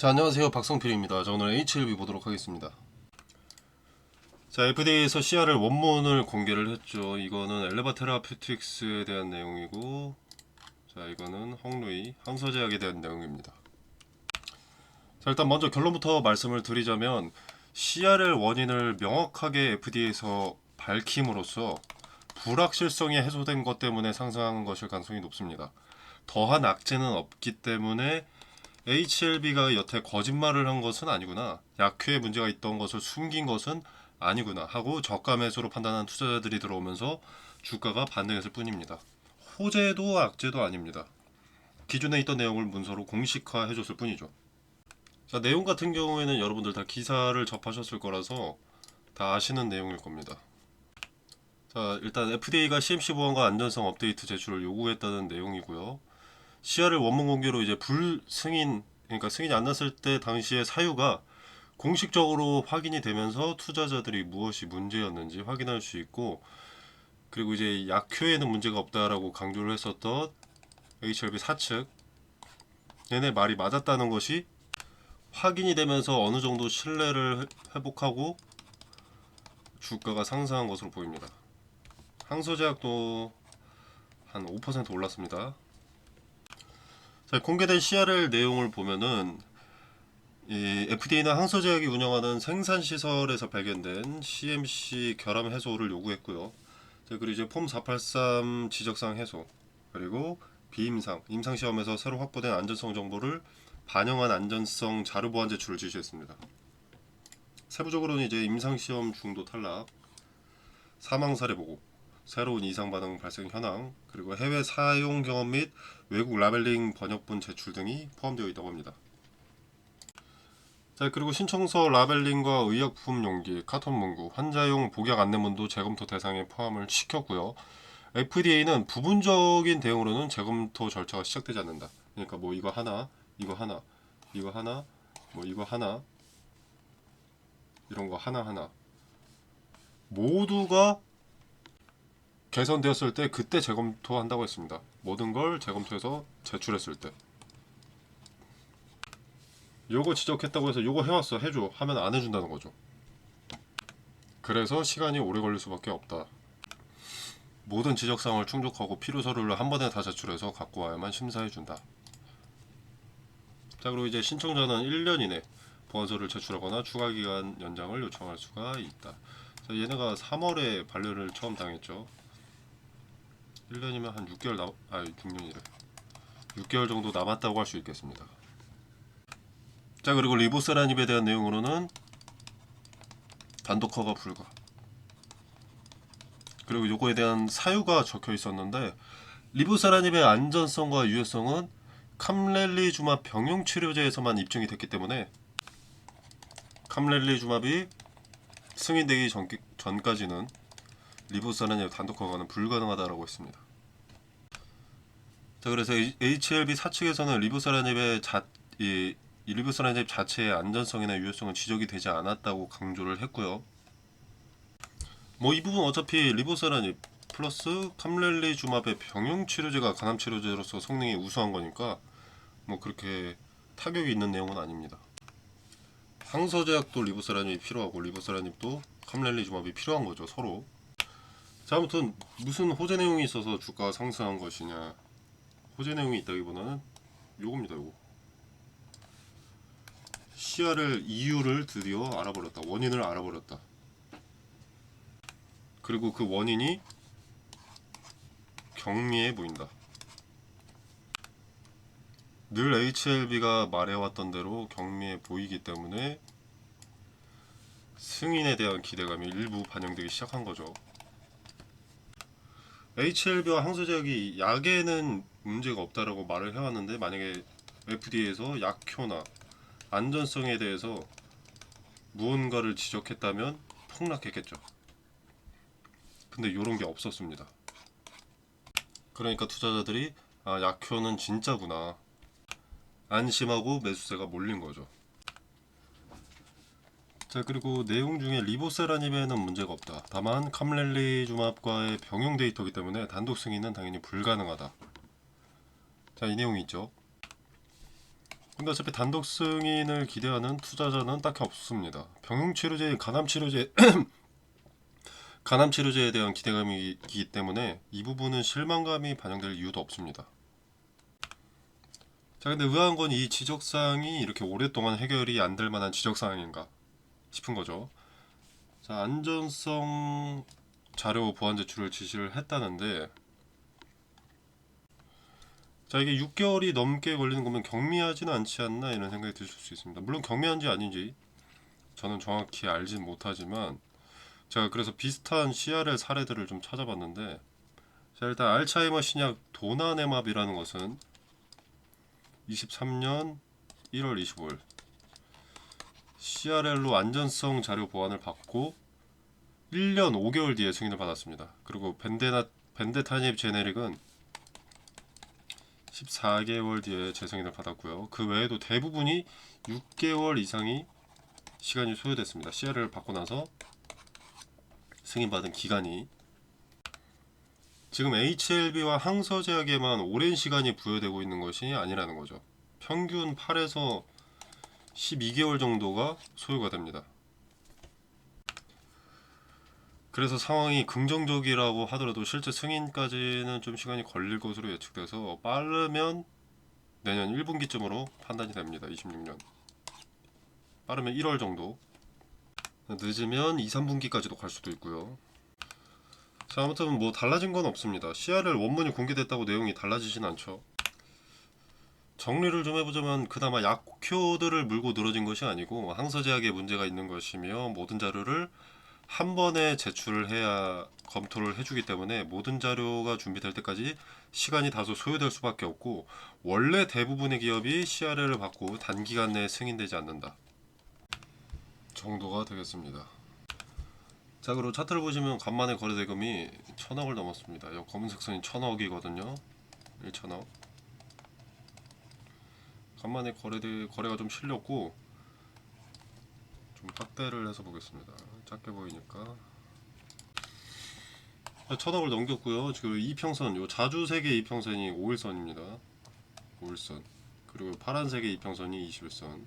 자, 안녕하세요. 박성필입니다. 자, 오늘 H1B 보도록 하겠습니다. 자, FDA에서 CRL 원문을 공개를 했죠. 이거는 엘레바 테라퓨틱스에 대한 내용이고, 자, 이거는 헝루이 항서제약에 대한 내용입니다. 자, 일단 먼저 결론부터 말씀을 드리자면 CRL 원인을 명확하게 FDA에서 밝힘으로써 불확실성이 해소된 것 때문에 상승한 것일 가능성이 높습니다. 더한 악재는 없기 때문에 HLB가 여태 거짓말을 한 것은 아니구나, 약효에 문제가 있던 것을 숨긴 것은 아니구나 하고 저가 매수로 판단한 투자자들이 들어오면서 주가가 반등했을 뿐입니다. 호재도 악재도 아닙니다. 기존에 있던 내용을 문서로 공식화해 줬을 뿐이죠. 자, 내용 같은 경우에는 여러분들 다 기사를 접하셨을 거라서 다 아시는 내용일 겁니다. 자, 일단 FDA가 CMC 보안과 안전성 업데이트 제출을 요구했다는 내용이고요. CRL 원문 공개로 이제 불승인, 그러니까 승인이 안 났을 때 당시의 사유가 공식적으로 확인이 되면서 투자자들이 무엇이 문제였는지 확인할 수 있고, 그리고 이제 약효에는 문제가 없다라고 강조를 했었던 HLB 사측 얘네 말이 맞았다는 것이 확인이 되면서 어느 정도 신뢰를 회복하고 주가가 상승한 것으로 보입니다. 항소제약도 한 5% 올랐습니다. 자, 공개된 CRL 내용을 보면은 이 FDA는 항소제약이 운영하는 생산시설에서 발견된 CMC 결함 해소를 요구했고요. 자, 그리고 이제 폼 483 지적사항 해소, 그리고 비임상, 임상시험에서 새로 확보된 안전성 정보를 반영한 안전성 자료 보완 제출을 지시했습니다. 세부적으로는 이제 임상시험 중도 탈락, 사망사례 보고, 새로운 이상 반응 발생 현황, 그리고 해외 사용 경험 및 외국 라벨링 번역본 제출 등이 포함되어 있다고 합니다. 자, 그리고 신청서 라벨링과 의약품 용기, 카톤 문구, 환자용 복약 안내문도 재검토 대상에 포함을 시켰고요. FDA는 부분적인 대응으로는 재검토 절차가 시작되지 않는다. 그러니까 뭐 이거 하나, 이거 하나, 이거 하나, 뭐 이거 하나, 이런 거 하나 모두가 개선되었을 때 그때 재검토한다고 했습니다. 모든 걸 재검토해서 제출했을 때. 요거 지적했다고 해서 요거 해왔어, 해줘 하면 안 해준다는 거죠. 그래서 시간이 오래 걸릴 수밖에 없다. 모든 지적사항을 충족하고 필요 서류를 한 번에 다 제출해서 갖고 와야만 심사해준다. 자, 그리고 이제 신청자는 1년 이내 보완서를 제출하거나 추가기간 연장을 요청할 수가 있다. 자, 얘네가 3월에 반려를 처음 당했죠. 1년이면 한 6년이래. 6개월 정도 남았다고 할 수 있겠습니다. 자, 그리고 리보세라닙에 대한 내용으로는 단독 허가 불가. 그리고 요거에 대한 사유가 적혀 있었는데, 리보세라닙의 안전성과 유효성은 캄렐리주맙 병용치료제에서만 입증이 됐기 때문에 캄렐리주맙이 승인되기 전까지는 리보세라닙 단독 허가는 불가능하다라고 했습니다. 자, 그래서 HLB 사측에서는 이 리보세라닙 자체의 안전성이나 유효성은 지적이 되지 않았다고 강조를 했고요. 뭐 이 부분 어차피 리보세라닙 플러스 캄렐리주맙의 병용치료제가 간암치료제로서 성능이 우수한 거니까 뭐 그렇게 타격이 있는 내용은 아닙니다. 항서제약도 리보세라닙이 필요하고 리보세라닙도 캄렐리주맙이 필요한 거죠, 서로. 자, 아무튼 무슨 호재 내용이 있어서 주가가 상승한 것이냐, 호재 내용이 있다기보다는 요겁니다. 요거 CRL 이유를 드디어 알아버렸다. 원인을 알아버렸다. 그리고 그 원인이 경미해 보인다. 늘 HLB가 말해왔던 대로 경미해 보이기 때문에 승인에 대한 기대감이 일부 반영되기 시작한 거죠. HLB와 항소제약이 약에는 문제가 없다라고 말을 해왔는데, 만약에 FDA에서 약효나 안전성에 대해서 무언가를 지적했다면 폭락했겠죠. 근데 이런 게 없었습니다. 그러니까 투자자들이 약효는 진짜구나, 안심하고 매수세가 몰린 거죠. 자, 그리고 내용 중에 리보세라닙에는 문제가 없다. 다만 캄렐리주맙과의 병용 데이터이기 때문에 단독 승인은 당연히 불가능하다. 자, 이 내용이 있죠. 근데 어차피 단독 승인을 기대하는 투자자는 딱히 없습니다. 병용치료제, 간암치료제, 간암치료제에 대한 기대감이기 때문에 이 부분은 실망감이 반영될 이유도 없습니다. 자, 근데 의아한 건 이 지적사항이 이렇게 오랫동안 해결이 안 될 만한 지적사항인가 싶은 거죠. 자, 안전성 자료 보완 제출을 지시를 했다는데, 자, 이게 6개월이 넘게 걸리는 거면 경미하지는 않지 않나 이런 생각이 드실 수 있습니다. 물론 경미한지 아닌지 저는 정확히 알진 못하지만, 제가 그래서 비슷한 CRL 사례들을 좀 찾아봤는데, 자, 일단 알츠하이머 신약 도나네맙이라는 것은 23년 1월 25일 CRL로 안전성 자료 보완을 받고 1년 5개월 뒤에 승인을 받았습니다. 그리고 벤데타닙 제네릭은 14개월 뒤에 재승인을 받았고요. 그 외에도 대부분이 6개월 이상이 시간이 소요됐습니다. CRL을 받고 나서 승인받은 기간이. 지금 HLB와 항서제약에만 오랜 시간이 부여되고 있는 것이 아니라는 거죠. 평균 8에서 12개월 정도가 소요가 됩니다. 그래서 상황이 긍정적이라고 하더라도 실제 승인까지는 좀 시간이 걸릴 것으로 예측돼서 빠르면 내년 1분기쯤으로 판단이 됩니다. 26년. 빠르면 1월 정도. 늦으면 2, 3분기까지도 갈 수도 있고요. 자, 아무튼 뭐 달라진 건 없습니다. CRL 원문이 공개됐다고 내용이 달라지진 않죠. 정리를 좀 해보자면 그나마 약효들을 물고 늘어진 것이 아니고 항서제약에 문제가 있는 것이며 모든 자료를 한 번에 제출을 해야 검토를 해주기 때문에 모든 자료가 준비될 때까지 시간이 다소 소요될 수밖에 없고 원래 대부분의 기업이 CRL을 받고 단기간 내에 승인되지 않는다 정도가 되겠습니다. 자, 그리고 차트를 보시면 간만에 거래대금이 1000억을 넘었습니다. 이 검은색 선이 1000억이거든요. 1천억. 간만에 거래가 좀 실렸고 좀 확대를 해서 보겠습니다. 작게 보이니까 1000억을 넘겼고요. 지금 이평선, 요 자주색의 이평선이 5일선입니다. 5일선. 그리고 파란색의 이평선이 21선.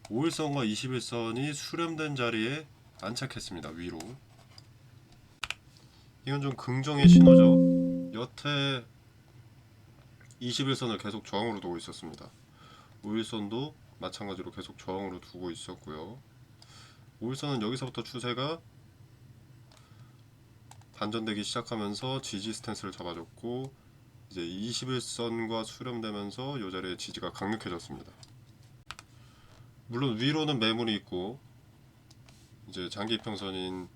5일선과 21선이 수렴된 자리에 안착했습니다. 위로. 이건 좀 긍정의 신호죠. 여태 21선을 계속 저항으로 두고 있었습니다. 5일선도 마찬가지로 계속 저항으로 두고 있었고요. 5일선은 여기서부터 추세가 반전되기 시작하면서 지지 스탠스를 잡아줬고 이제 21선과 수렴되면서 이 자리에 지지가 강력해졌습니다. 물론 위로는 매물이 있고 이제 장기 이평선인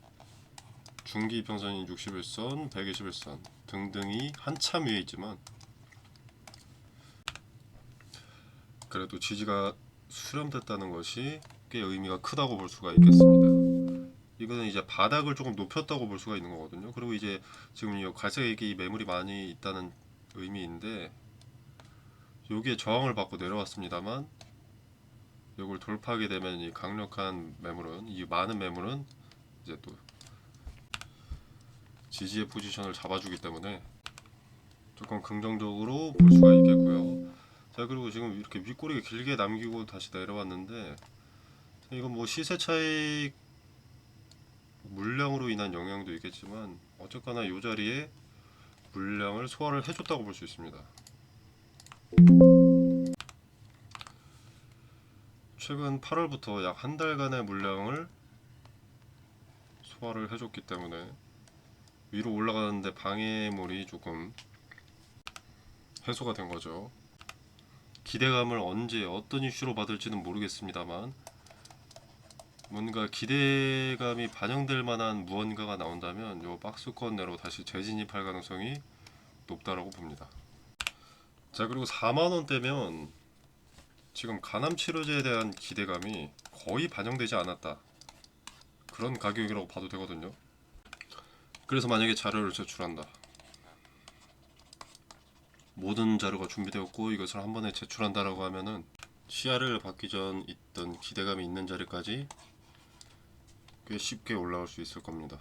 중기 이평선인 61선, 121선 등등이 한참 위에 있지만 그래도 지지가 수렴됐다는 것이 꽤 의미가 크다고 볼 수가 있겠습니다. 이거는 이제 바닥을 조금 높였다고 볼 수가 있는 거거든요. 그리고 이제 지금 이 갈색이 매물이 많이 있다는 의미인데 여기에 저항을 받고 내려왔습니다만 이걸 돌파하게 되면 이 강력한 매물은 이 많은 매물은 이제 또 지지의 포지션을 잡아주기 때문에 조금 긍정적으로 볼 수가 있겠고요. 자, 그리고 지금 이렇게 윗꼬리가 길게 남기고 다시 내려왔는데 이건 뭐 시세 차익 물량으로 인한 영향도 있겠지만 어쨌거나 이 자리에 물량을 소화를 해줬다고 볼 수 있습니다. 최근 8월부터 약 한 달간의 물량을 소화를 해줬기 때문에 위로 올라가는데 방해물이 조금 해소가 된 거죠. 기대감을 언제 어떤 이슈로 받을지는 모르겠습니다만 뭔가 기대감이 반영될 만한 무언가가 나온다면 이 박스권 내로 다시 재진입할 가능성이 높다라고 봅니다. 자, 그리고 4만원대면 지금 간암치료제에 대한 기대감이 거의 반영되지 않았다 그런 가격이라고 봐도 되거든요. 그래서 만약에 자료를 제출한다, 모든 자료가 준비되었고 이것을 한 번에 제출한다라고 하면은 CR을 받기 전 있던 기대감이 있는 자리까지 꽤 쉽게 올라올 수 있을 겁니다.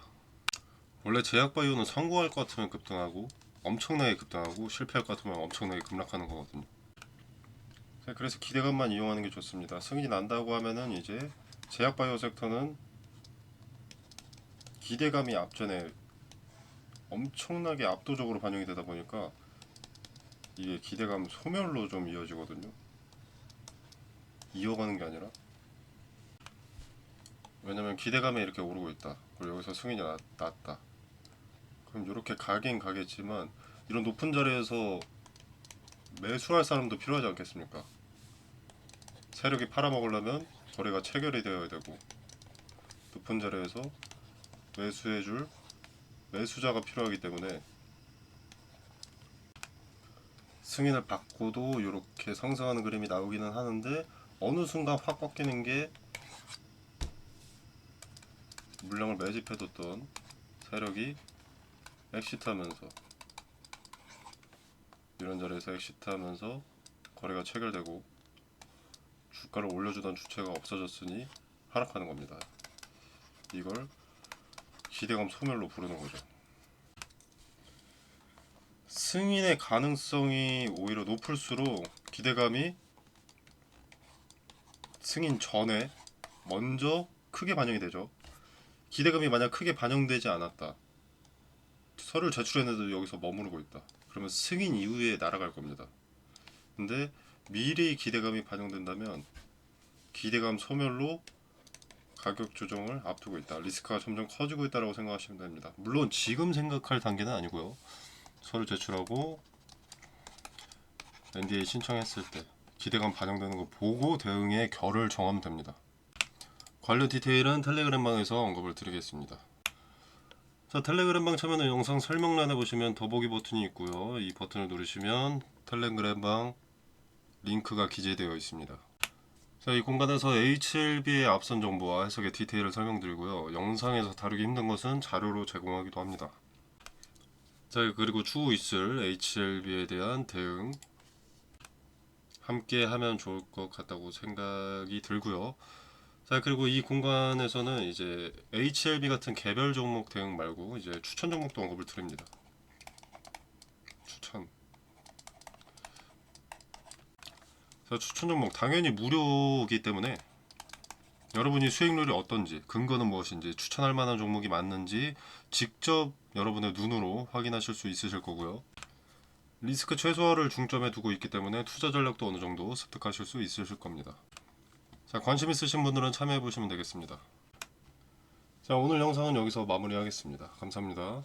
원래 제약바이오는 성공할 것 같으면 급등하고 엄청나게 급등하고 실패할 것 같으면 엄청나게 급락하는 거거든요. 자, 그래서 기대감만 이용하는 게 좋습니다. 승인이 난다고 하면은 이제 제약 바이오 섹터는 기대감이 앞전에 엄청나게 압도적으로 반영이 되다 보니까 이게 기대감 소멸로 좀 이어지거든요. 이어가는 게 아니라. 왜냐면 기대감이 이렇게 오르고 있다. 그리고 여기서 승인이 났다. 그럼 이렇게 가긴 가겠지만 이런 높은 자리에서 매수할 사람도 필요하지 않겠습니까? 세력이 팔아먹으려면 거래가 체결이 되어야 되고 높은 자리에서 매수해줄 매수자가 필요하기 때문에 승인을 받고도 이렇게 상승하는 그림이 나오기는 하는데 어느 순간 확 꺾이는 게 물량을 매집해뒀던 세력이 엑시트하면서 이런 자리에서 엑시트하면서 거래가 체결되고 주가를 올려주던 주체가 없어졌으니 하락하는 겁니다. 이걸 기대감 소멸로 부르는 거죠. 승인의 가능성이 오히려 높을수록 기대감이 승인 전에 먼저 크게 반영이 되죠. 기대감이 만약 크게 반영되지 않았다. 서류를 제출했는데도 여기서 머무르고 있다. 그러면 승인 이후에 날아갈 겁니다. 근데 미리 기대감이 반영된다면 기대감 소멸로 가격 조정을 앞두고 있다. 리스크가 점점 커지고 있다고 생각하시면 됩니다. 물론 지금 생각할 단계는 아니고요. 서류 제출하고 NDA 신청했을 때 기대감 반영되는 거 보고 대응의 결을 정하면 됩니다. 관련 디테일은 텔레그램방에서 언급을 드리겠습니다. 자, 텔레그램방 참여는 영상 설명란에 보시면 더보기 버튼이 있고요. 이 버튼을 누르시면 텔레그램방 링크가 기재되어 있습니다. 자, 이 공간에서 HLB의 앞선 정보와 해석의 디테일을 설명드리고요. 영상에서 다루기 힘든 것은 자료로 제공하기도 합니다. 자, 그리고 추후 있을 HLB에 대한 대응 함께 하면 좋을 것 같다고 생각이 들고요. 자, 그리고 이 공간에서는 이제 HLB 같은 개별 종목 대응 말고 이제 추천 종목도 언급을 드립니다. 추천. 자, 추천 종목 당연히 무료이기 때문에 여러분이 수익률이 어떤지, 근거는 무엇인지, 추천할 만한 종목이 맞는지 직접 여러분의 눈으로 확인하실 수 있으실 거고요. 리스크 최소화를 중점에 두고 있기 때문에 투자 전략도 어느 정도 습득하실 수 있으실 겁니다. 자, 관심 있으신 분들은 참여해 보시면 되겠습니다. 자, 오늘 영상은 여기서 마무리하겠습니다. 감사합니다.